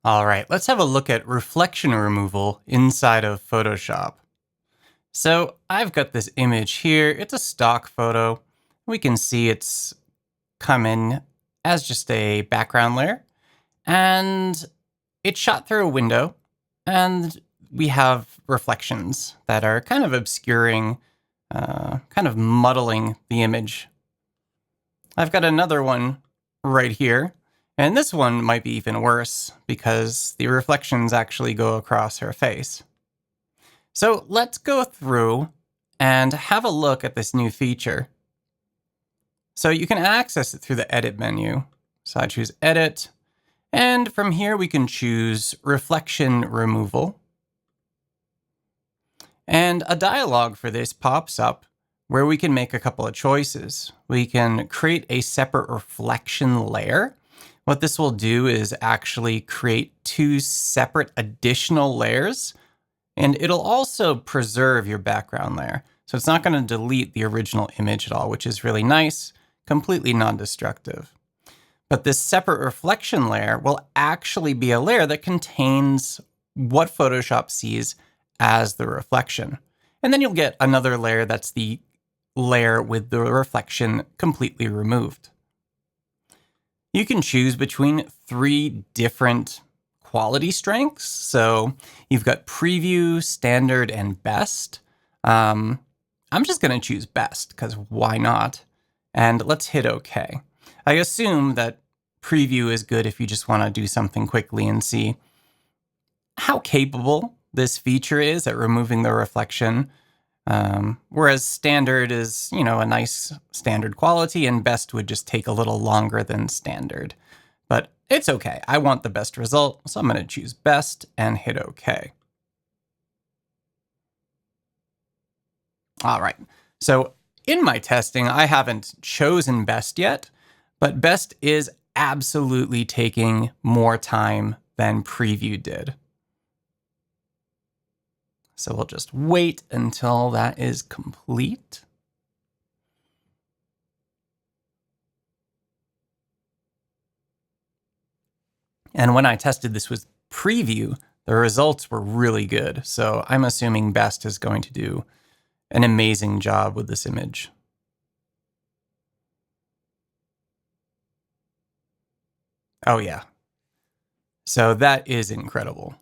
All right, let's have a look at reflection removal inside of Photoshop. So I've got this image here. It's a stock photo. We can see it's come in as just a background layer, and it's shot through a window, and we have reflections that are kind of obscuring, kind of muddling the image. I've got another one right here. And this one might be even worse because the reflections actually go across her face. So let's go through and have a look at this new feature. So you can access it through the Edit menu. So I choose Edit, and from here we can choose Reflection Removal. And a dialog for this pops up where we can make a couple of choices. We can create a separate reflection layer. What this will do is actually create two separate additional layers, and it'll also preserve your background layer. So it's not going to delete the original image at all, which is really nice, completely non-destructive. But this separate reflection layer will actually be a layer that contains what Photoshop sees as the reflection. And then you'll get another layer that's the layer with the reflection completely removed. You can choose between 3 different quality strengths. So you've got preview, standard, and best. I'm just going to choose best because why not? And let's hit OK. I assume that preview is good if you just want to do something quickly and see how capable this feature is at removing the reflection. Whereas standard is, a nice standard quality, and best would just take a little longer than standard. But it's okay. I want the best result, so I'm going to choose best and hit OK. All right. So in my testing, I haven't chosen best yet, but best is absolutely taking more time than preview did. So we'll just wait until that is complete. And when I tested this with preview, the results were really good. So I'm assuming best is going to do an amazing job with this image. Oh yeah. So that is incredible.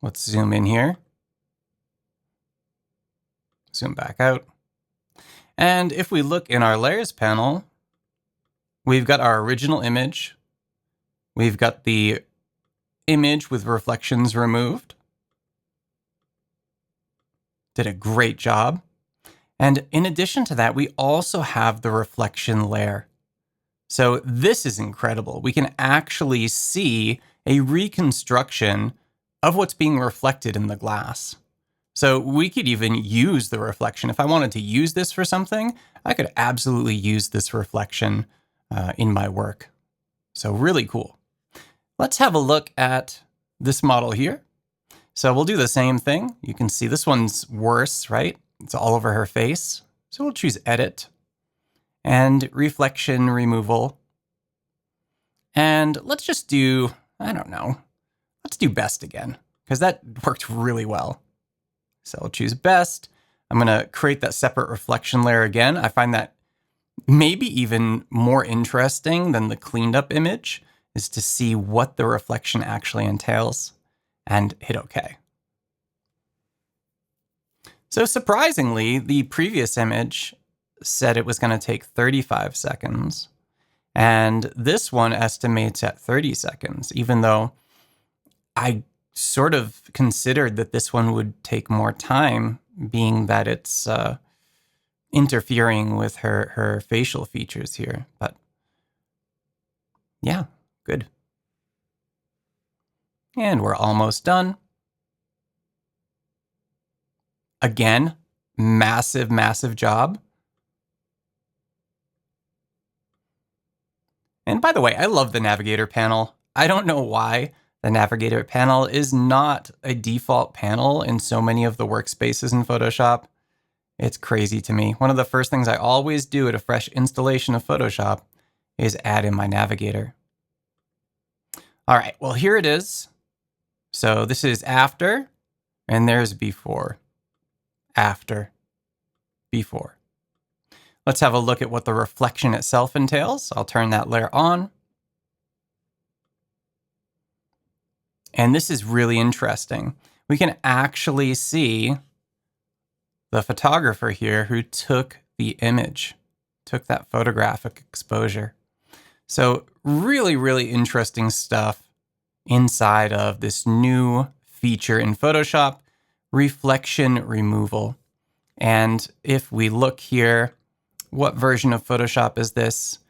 Let's zoom in here. Zoom back out. And if we look in our layers panel, we've got our original image. We've got the image with reflections removed. Did a great job. And in addition to that, we also have the reflection layer. So this is incredible. We can actually see a reconstruction of what's being reflected in the glass. So we could even use the reflection. If I wanted to use this for something, I could absolutely use this reflection in my work. So really cool. Let's have a look at this model here. So we'll do the same thing. You can see this one's worse, right? It's all over her face. So we'll choose Edit and Reflection Removal. And let's just do, let's do Best again, because that worked really well. So I'll choose Best. I'm going to create that separate reflection layer again. I find that maybe even more interesting than the cleaned up image is to see what the reflection actually entails, and hit OK. So surprisingly, the previous image said it was going to take 35 seconds. And this one estimates at 30 seconds, even though I sort of considered that this one would take more time, being that it's interfering with her facial features here. But yeah, good. And we're almost done. Again, massive, massive job. And by the way, I love the Navigator panel. I don't know why the Navigator panel is not a default panel in so many of the workspaces in Photoshop. It's crazy to me. One of the first things I always do at a fresh installation of Photoshop is add in my Navigator. All right, well, here it is. So this is after, and there's before. After, before. Let's have a look at what the reflection itself entails. I'll turn that layer on. And this is really interesting. We can actually see the photographer here who took the image, took that photographic exposure. So really, really interesting stuff inside of this new feature in Photoshop, reflection removal. And if we look here, what version of Photoshop is this?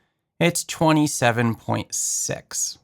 It's 27.6.